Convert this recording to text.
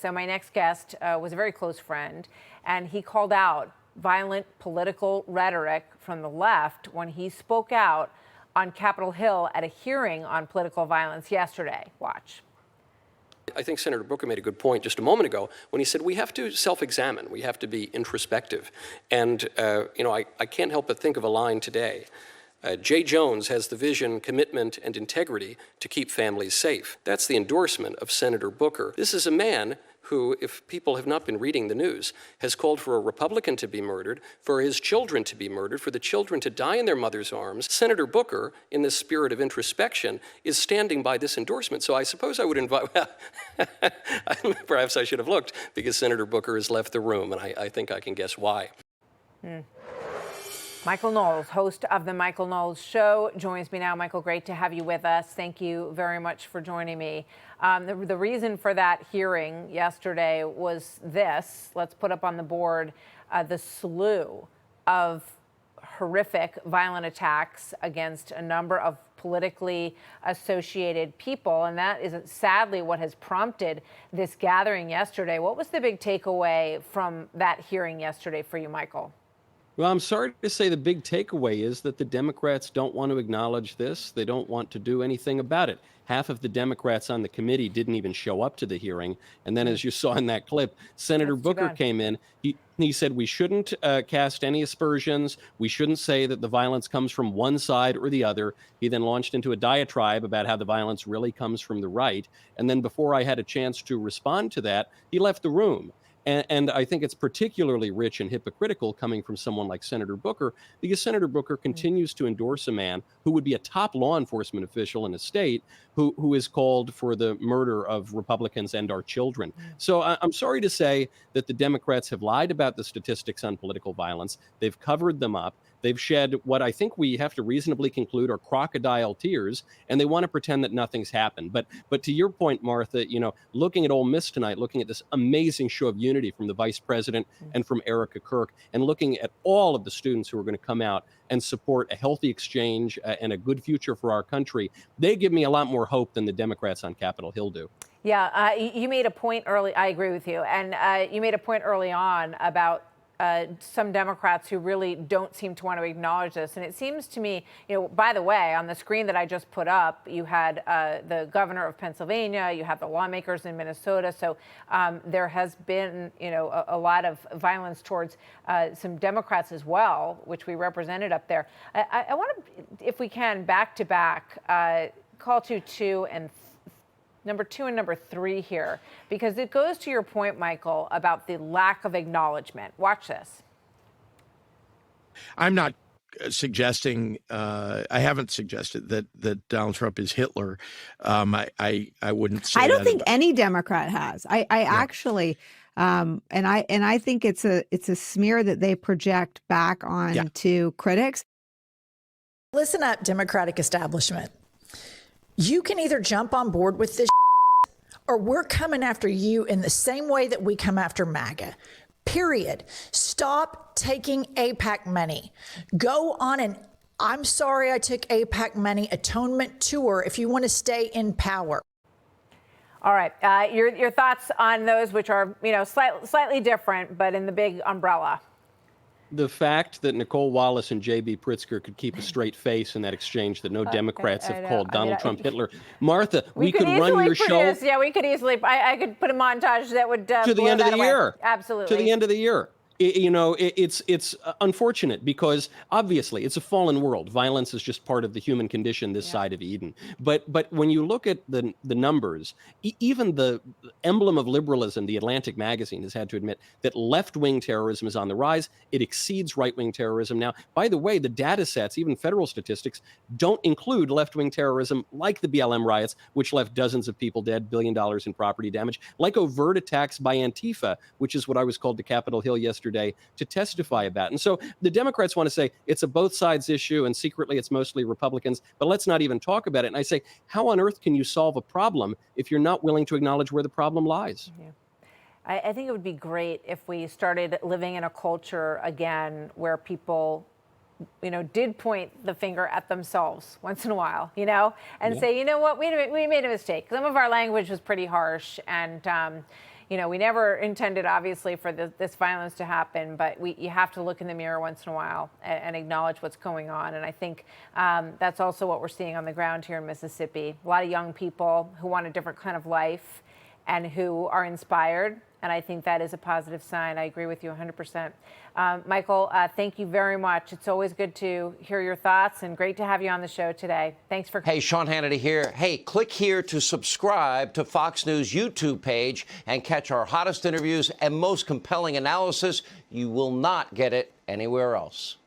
So my next guest was a very close friend, and he called out violent political rhetoric from the left when he spoke out on Capitol Hill at a hearing on political violence yesterday. Watch. I think Senator Booker made a good point just a moment ago when he said we have to self-examine, we have to be introspective. And, I can't help but think of a line today. Jay Jones has the vision, commitment, and integrity to keep families safe. That's the endorsement of Senator Booker. This is a man who, if people have not been reading the news, has called for a Republican to be murdered, for his children to be murdered, for the children to die in their mother's arms. Senator Booker, in this spirit of introspection, is standing by this endorsement. So I suppose I would invite, perhaps I should have looked, because Senator Booker has left the room, and I think I can guess why. Michael Knowles, host of The Michael Knowles Show, joins me now. Michael, great to have you with us. Thank you very much for joining me. The reason for that hearing yesterday was this. Let's put up on the board the slew of horrific violent attacks against a number of politically associated people. And that is sadly what has prompted this gathering yesterday. What was the big takeaway from that hearing yesterday for you, Michael? Well, I'm sorry to say the big takeaway is that the Democrats don't want to acknowledge this. They don't want to do anything about it. Half of the Democrats on the committee didn't even show up to the hearing. And then, as you saw in that clip, Senator Booker came in. He said we shouldn't cast any aspersions. We shouldn't say that the violence comes from one side or the other. He then launched into a diatribe about how the violence really comes from the right. And then before I had a chance to respond to that, he left the room. And I think it's particularly rich and hypocritical coming from someone like Senator Booker, because Senator Booker continues to endorse a man who would be a top law enforcement official in a state who is called for the murder of Republicans and our children. So I'm sorry to say that the Democrats have lied about the statistics on political violence. They've covered them up. They've shed what I think we have to reasonably conclude are crocodile tears, and they want to pretend that nothing's happened. But to your point, Martha, looking at Ole Miss tonight, looking at this amazing show of unity from the vice president and from Erica Kirk, and looking at all of the students who are going to come out and support a healthy exchange and a good future for our country, they give me a lot more hope than the Democrats on Capitol Hill do. Yeah, you made a point early. I agree with you. And you made a point early on about some Democrats who really don't seem to want to acknowledge this. And it seems to me, by the way, on the screen that I just put up, you had the governor of Pennsylvania, you have the lawmakers in Minnesota. So there has been, a lot of violence towards some Democrats as well, which we represented up there. I want to, if we can, back to back, call to number 2 and number 3 here, because it goes to your point, Michael, about the lack of acknowledgement. Watch this. I'm not suggesting, I haven't suggested that Donald Trump is Hitler. I wouldn't say I don't that think any Democrat has. I actually, and I think it's a smear that they project back on to critics. Listen up, Democratic establishment. You can either jump on board with this or we're coming after you in the same way that we come after MAGA. Period. Stop taking AIPAC money. Go on an I'm sorry I took AIPAC money atonement tour if you want to stay in power. All right. Your thoughts on those, which are, slightly different, but in the big umbrella. The fact that Nicole Wallace and J.B. Pritzker could keep a straight face in that exchange, that no Democrats have called Donald Trump Hitler. Martha, we could run your show. Yeah, we could easily. I could put a montage that would to the end of the year. Absolutely. To the end of the year. It's unfortunate because obviously it's a fallen world. Violence is just part of the human condition this side of Eden. But when you look at the numbers, even the emblem of liberalism, the Atlantic magazine, has had to admit that left-wing terrorism is on the rise. It exceeds right-wing terrorism now. By the way, the data sets, even federal statistics, don't include left-wing terrorism like the BLM riots, which left dozens of people dead, $1 billion in property damage, like overt attacks by Antifa, which is what I was called to Capitol Hill yesterday to testify about. And so the Democrats want to say it's a both sides issue and secretly it's mostly Republicans, but let's not even talk about it. And I say, how on earth can you solve a problem if you're not willing to acknowledge where the problem lies? Yeah. I think it would be great if we started living in a culture again where people did point the finger at themselves once in a while, and say, you know what, we made a mistake. Some of our language was pretty harsh, and we never intended, obviously, for this violence to happen, but you have to look in the mirror once in a while and acknowledge what's going on. And I think that's also what we're seeing on the ground here in Mississippi. A lot of young people who want a different kind of life and who are inspired. And I think that is a positive sign. I agree with you 100%. Michael, thank you very much. It's always good to hear your thoughts and great to have you on the show today. Thanks for. Hey, Sean Hannity here. Hey, click here to subscribe to Fox News YouTube page and catch our hottest interviews and most compelling analysis. You will not get it anywhere else.